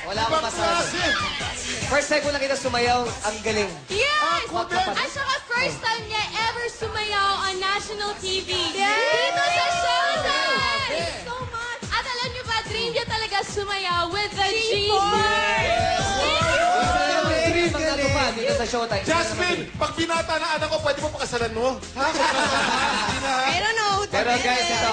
Wala akong masabi. First time ko lang kita sumayaw, ang galing. Yes! At saka first time niya ever sumayaw on national TV. Dito sa Showtime! Thank you so much. At alam niyo ba, dream niya talaga sumayaw with the G-Force. Dream ang natupad dito sa Showtime. Jasmine, pag binata na anak ko, pwede mo pakasalan mo? I don't know. Pero guys, ito,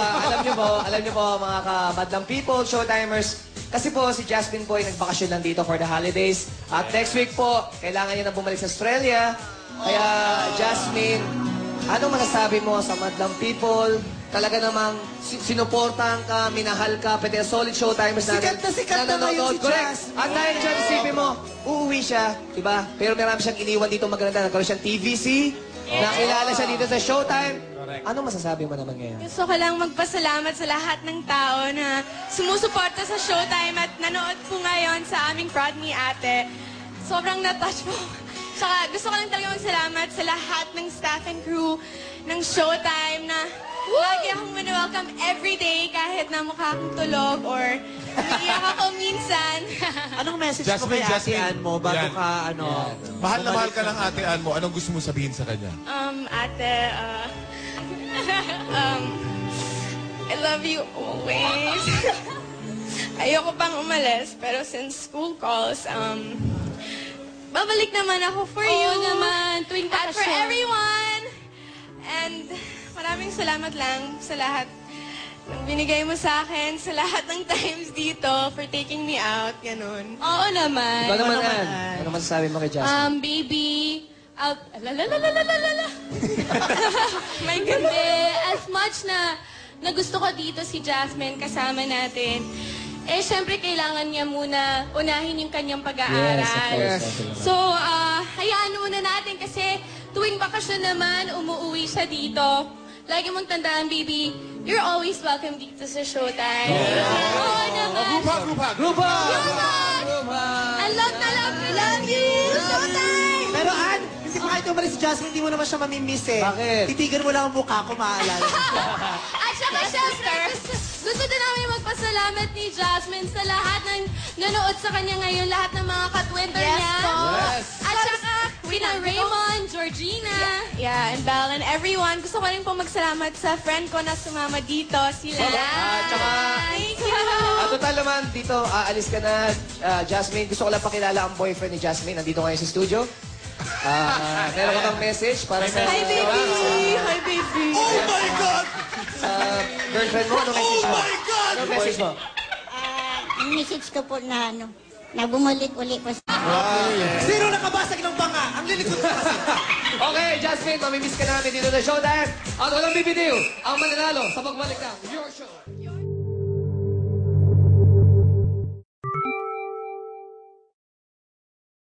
alam niyo po mga kamadlang people, Showtimers, kasi po si Jasmine po ay nagbakasyon lang dito for the holidays. At next week po, kailangan niya na bumalik sa Australia. Kaya, Jasmine, ano masasabi mo sa madlang people? Talaga namang sinuportahan ka, minahal ka, pati solid Showtimers natin. Sikat na ngayon si Jasmine. At dahil dyan, isipin mo, uuwi siya, diba? Pero marami siyang iniwan dito maganda. Nagkaroon siyang TVC, nakilala siya dito sa Showtime. Ano masasabi mo naman ngayon? Gusto ko lang magpasalamat sa lahat ng tao na sumusuporta sa Showtime at nanood po ngayon sa aming Prod Me Ate. Sobrang na-touch po. Saka gusto ko lang talaga magsalamat sa lahat ng staff and crew ng Showtime na lagi akong welcome every day kahit na mukha akong tulog or umiiyak ako minsan. Anong message mo kay Ate Ann mo bago Yan. ka, ano? Mahal na mahal ka ng Ate Ann mo. Anong gusto mo sabihin sa kanya? Ate, I love you always. Ayoko pang umalis, pero since school calls, babalik naman ako for you. naman, tuwing At for bakasyon. everyone. And maraming salamat lang sa lahat ng binigay mo sa akin, sa lahat ng times dito, for taking me out, ganun. Oo naman. Ikaw naman, Ann. Ano masasabi mo kay Jasmine? Baby, out, la. My Hindi, goodness. as much na gusto ko dito si Jasmine kasama natin, syempre kailangan niya muna unahin yung kanyang pag-aaral. Yes, of course, definitely. So, hayaan muna natin kasi tuwing bakasyon naman, umuwi siya dito. Lagi mong tandaan, baby, you're always welcome dito sa Showtime. Oo naman. Grupa! I love na love you! Showtime! Pero Ann, hindi pa kahit umalis si Jasmine, hindi mo naman siya mamimiss eh. Bakit? Titigan mo lang ang mukha ko, maaalala. At saka syempre, gusto din namin magpasalamat ni Jasmine sa lahat ng nanood sa kanya ngayon, lahat ng mga katwinter Yes, niya. po. Yes. At saka, sina Raymond, Georgina. Yeah, and Belle and everyone. Gusto ko rin po magsalamat sa friend ko na sumama dito, sila. Thank you. Total naman, dito, aalis ka na, Jasmine. Gusto ko lang pakilala ang boyfriend ni Jasmine. Nandito ngayon sa studio. Meron ka bang message para sa... Hi, baby. Hi, baby. Oh my God! Sa girlfriend mo? Ano message mo? Ano message mo? Ang message ko po na bumalik-uli po sa... Sino nakabasag ng banga? Ang lilikod ko kasi. Okay, Jasmine, mamimiss ka namin dito sa Showtime. At walang bibitiw, ang mananalo sa pagbalik ng Your Show.